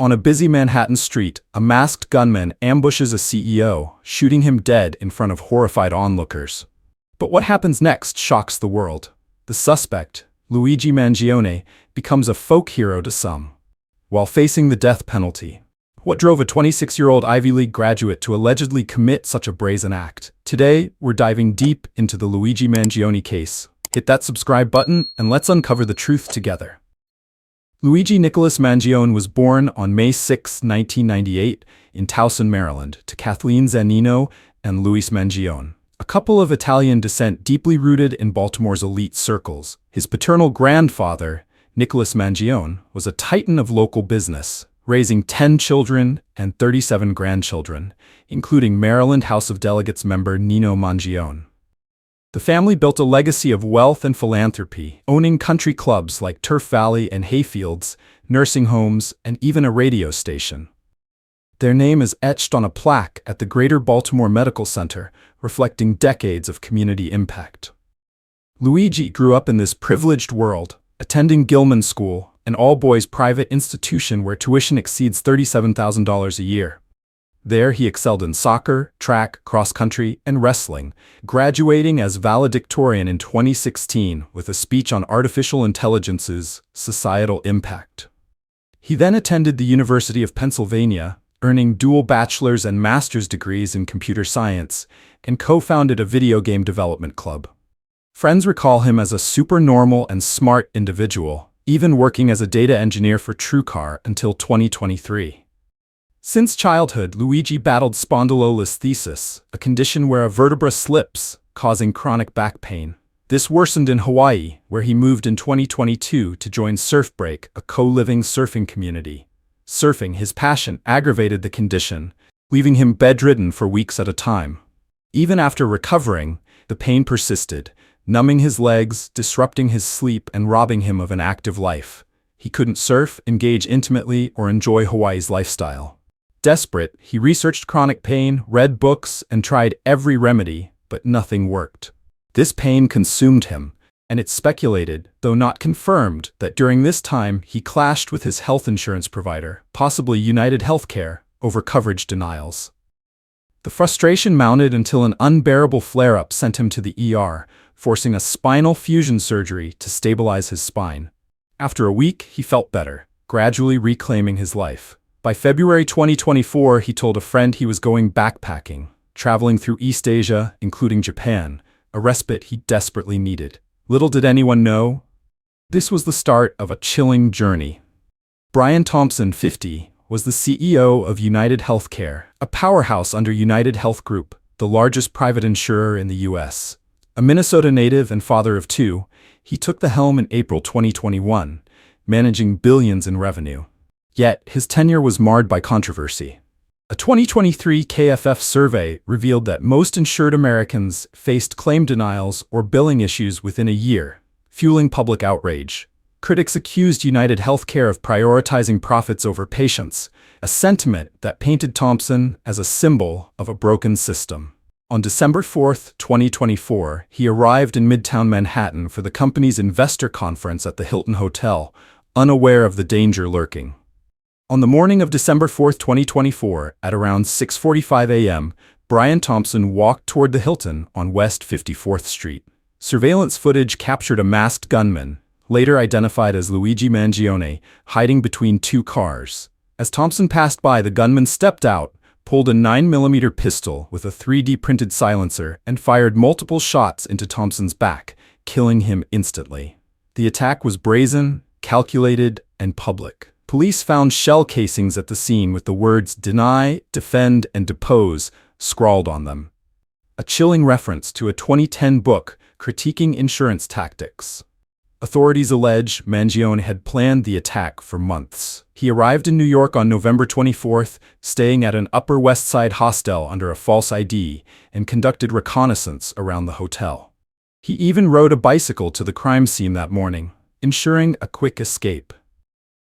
On a busy Manhattan street, a masked gunman ambushes a CEO, shooting him dead in front of horrified onlookers. But what happens next shocks the world. The suspect, Luigi Mangione, becomes a folk hero to some, while facing the death penalty. What drove a 26-year-old Ivy League graduate to allegedly commit such a brazen act? Today, we're diving deep into the Luigi Mangione case. Hit that subscribe button and let's uncover the truth together. Luigi Nicholas Mangione was born on May 6, 1998, in Towson, Maryland, to Kathleen Zanino and Luis Mangione, a couple of Italian descent deeply rooted in Baltimore's elite circles. His paternal grandfather, Nicholas Mangione, was a titan of local business, raising 10 children and 37 grandchildren, including Maryland House of Delegates member Nino Mangione. The family built a legacy of wealth and philanthropy, owning country clubs like Turf Valley and Hayfields, nursing homes, and even a radio station. Their name is etched on a plaque at the Greater Baltimore Medical Center, reflecting decades of community impact. Luigi grew up in this privileged world, attending Gilman School, an all-boys private institution where tuition exceeds $37,000 a year. There he excelled in soccer, track, cross-country, and wrestling, graduating as valedictorian in 2016 with a speech on artificial intelligence's societal impact. He then attended the University of Pennsylvania, earning dual bachelor's and master's degrees in computer science, and co-founded a video game development club. Friends recall him as a supernormal and smart individual, even working as a data engineer for TrueCar until 2023. Since childhood, Luigi battled spondylolisthesis, a condition where a vertebra slips, causing chronic back pain. This worsened in Hawaii, where he moved in 2022 to join Surf Break, a co-living surfing community. Surfing, his passion, aggravated the condition, leaving him bedridden for weeks at a time. Even after recovering, the pain persisted, numbing his legs, disrupting his sleep, and robbing him of an active life. He couldn't surf, engage intimately, or enjoy Hawaii's lifestyle. Desperate, he researched chronic pain, read books, and tried every remedy, but nothing worked. This pain consumed him, and it's speculated, though not confirmed, that during this time he clashed with his health insurance provider, possibly UnitedHealthcare, over coverage denials. The frustration mounted until an unbearable flare-up sent him to the ER, forcing a spinal fusion surgery to stabilize his spine. After a week, he felt better, gradually reclaiming his life. By February 2024, he told a friend he was going backpacking, traveling through East Asia, including Japan, a respite he desperately needed. Little did anyone know, this was the start of a chilling journey. Brian Thompson, 50, was the CEO of UnitedHealthcare, a powerhouse under UnitedHealth Group, the largest private insurer in the U.S. A Minnesota native and father of two, he took the helm in April 2021, managing billions in revenue. Yet, his tenure was marred by controversy. A 2023 KFF survey revealed that most insured Americans faced claim denials or billing issues within a year, fueling public outrage. Critics accused UnitedHealthcare of prioritizing profits over patients, a sentiment that painted Thompson as a symbol of a broken system. On December 4, 2024, he arrived in Midtown Manhattan for the company's investor conference at the Hilton Hotel, unaware of the danger lurking. On the morning of December 4, 2024, at around 6:45 a.m., Brian Thompson walked toward the Hilton on West 54th Street. Surveillance footage captured a masked gunman, later identified as Luigi Mangione, hiding between two cars. As Thompson passed by, the gunman stepped out, pulled a 9mm pistol with a 3D printed silencer, and fired multiple shots into Thompson's back, killing him instantly. The attack was brazen, calculated, and public. Police found shell casings at the scene with the words "deny, defend, and depose" scrawled on them. A chilling reference to a 2010 book critiquing insurance tactics. Authorities allege Mangione had planned the attack for months. He arrived in New York on November 24th, staying at an Upper West Side hostel under a false ID, and conducted reconnaissance around the hotel. He even rode a bicycle to the crime scene that morning, ensuring a quick escape.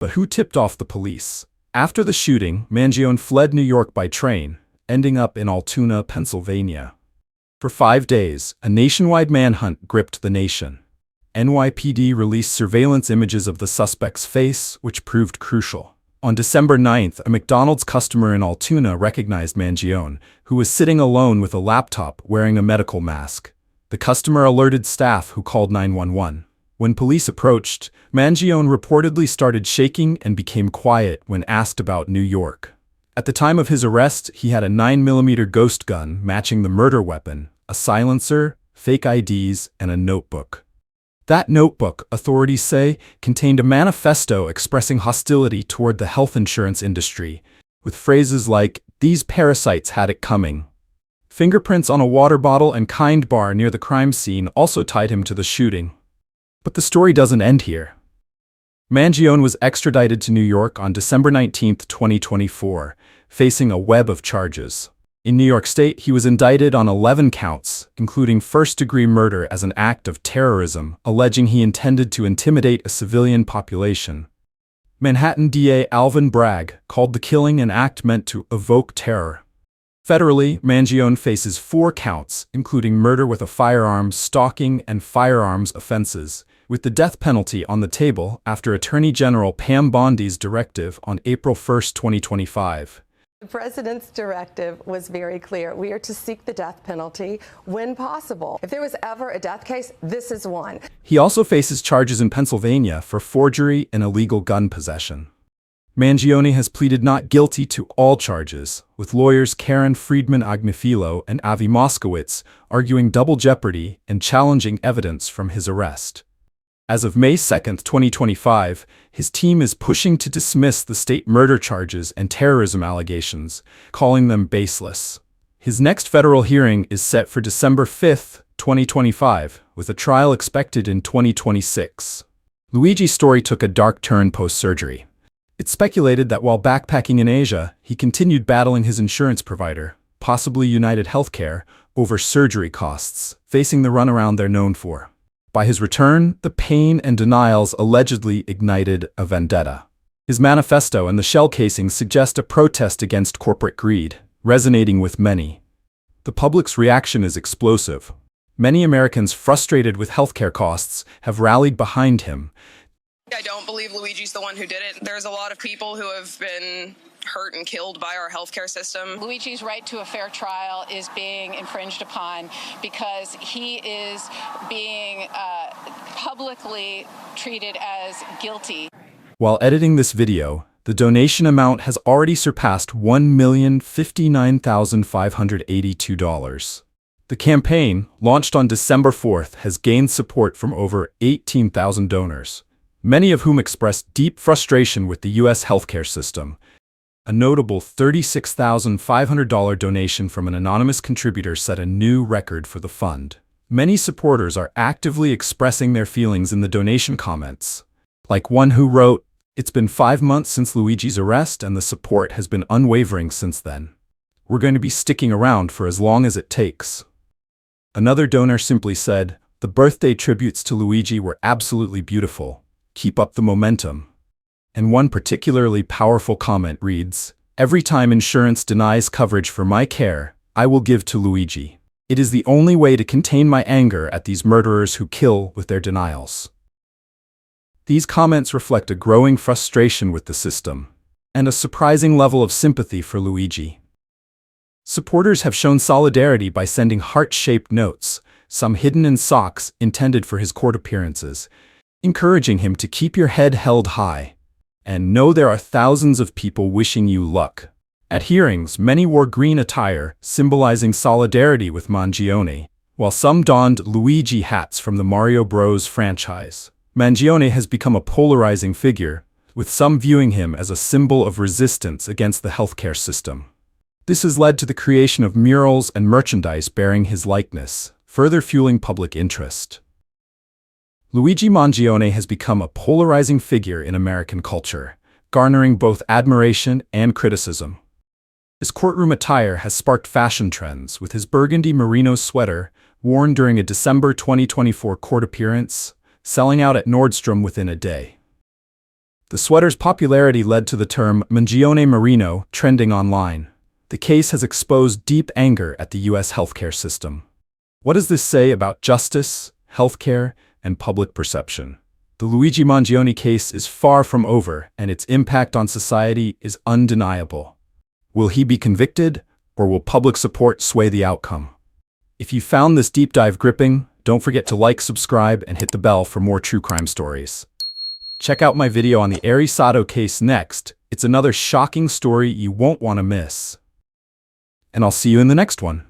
But who tipped off the police? After the shooting, Mangione fled New York by train, ending up in Altoona, Pennsylvania. For 5 days, a nationwide manhunt gripped the nation. NYPD released surveillance images of the suspect's face, which proved crucial. On December 9th, a McDonald's customer in Altoona recognized Mangione, who was sitting alone with a laptop wearing a medical mask. The customer alerted staff, who called 911. When police approached, Mangione reportedly started shaking and became quiet when asked about New York. At the time of his arrest, he had a 9mm ghost gun matching the murder weapon, a silencer, fake IDs, and a notebook. That notebook, authorities say, contained a manifesto expressing hostility toward the health insurance industry, with phrases like, "These parasites had it coming." Fingerprints on a water bottle and Kind bar near the crime scene also tied him to the shooting. But the story doesn't end here. Mangione was extradited to New York on December 19, 2024, facing a web of charges. In New York State, he was indicted on 11 counts, including first-degree murder as an act of terrorism, alleging he intended to intimidate a civilian population. Manhattan DA Alvin Bragg called the killing an act meant to evoke terror. Federally, Mangione faces 4 counts, including murder with a firearm, stalking, and firearms offenses, with the death penalty on the table after Attorney General Pam Bondi's directive on April 1, 2025. The president's directive was very clear. We are to seek the death penalty when possible. If there was ever a death case, this is one. He also faces charges in Pennsylvania for forgery and illegal gun possession. Mangione has pleaded not guilty to all charges, with lawyers Karen Friedman Agnifilo and Avi Moskowitz arguing double jeopardy and challenging evidence from his arrest. As of May 2, 2025, his team is pushing to dismiss the state murder charges and terrorism allegations, calling them baseless. His next federal hearing is set for December 5, 2025, with a trial expected in 2026. Luigi's story took a dark turn post-surgery. It's speculated that while backpacking in Asia, he continued battling his insurance provider, possibly UnitedHealthcare, over surgery costs, facing the runaround they're known for. By his return, the pain and denials allegedly ignited a vendetta. His manifesto and the shell casings suggest a protest against corporate greed, resonating with many. The public's reaction is explosive. Many Americans frustrated with healthcare costs have rallied behind him. I don't believe Luigi's the one who did it. There's a lot of people who have been hurt and killed by our healthcare system. Luigi's right to a fair trial is being infringed upon because he is being publicly treated as guilty. While editing this video, the donation amount has already surpassed $1,059,582. The campaign, launched on December 4th, has gained support from over 18,000 donors, many of whom expressed deep frustration with the U.S. healthcare system. A notable $36,500 donation from an anonymous contributor set a new record for the fund. Many supporters are actively expressing their feelings in the donation comments, like one who wrote, "It's been 5 months since Luigi's arrest and the support has been unwavering since then. We're going to be sticking around for as long as it takes." Another donor simply said, "The birthday tributes to Luigi were absolutely beautiful. Keep up the momentum." And one particularly powerful comment reads, "Every time insurance denies coverage for my care, I will give to Luigi. It is the only way to contain my anger at these murderers who kill with their denials." These comments reflect a growing frustration with the system, and a surprising level of sympathy for Luigi. Supporters have shown solidarity by sending heart-shaped notes, some hidden in socks intended for his court appearances, encouraging him to keep your head held high, and know there are thousands of people wishing you luck. At hearings, many wore green attire, symbolizing solidarity with Mangione, while some donned Luigi hats from the Mario Bros. Franchise. Mangione has become a polarizing figure, with some viewing him as a symbol of resistance against the healthcare system. This has led to the creation of murals and merchandise bearing his likeness, further fueling public interest. Luigi Mangione has become a polarizing figure in American culture, garnering both admiration and criticism. His courtroom attire has sparked fashion trends, with his burgundy merino sweater, worn during a December 2024 court appearance, selling out at Nordstrom within a day. The sweater's popularity led to the term Mangione Merino trending online. The case has exposed deep anger at the U.S. healthcare system. What does this say about justice, healthcare, and public perception? The Luigi Mangione case is far from over, and its impact on society is undeniable. Will he be convicted, or will public support sway the outcome? If you found this deep dive gripping, don't forget to like, subscribe, and hit the bell for more true crime stories. Check out my video on the Arisado case next. It's another shocking story you won't want to miss. And I'll see you in the next one.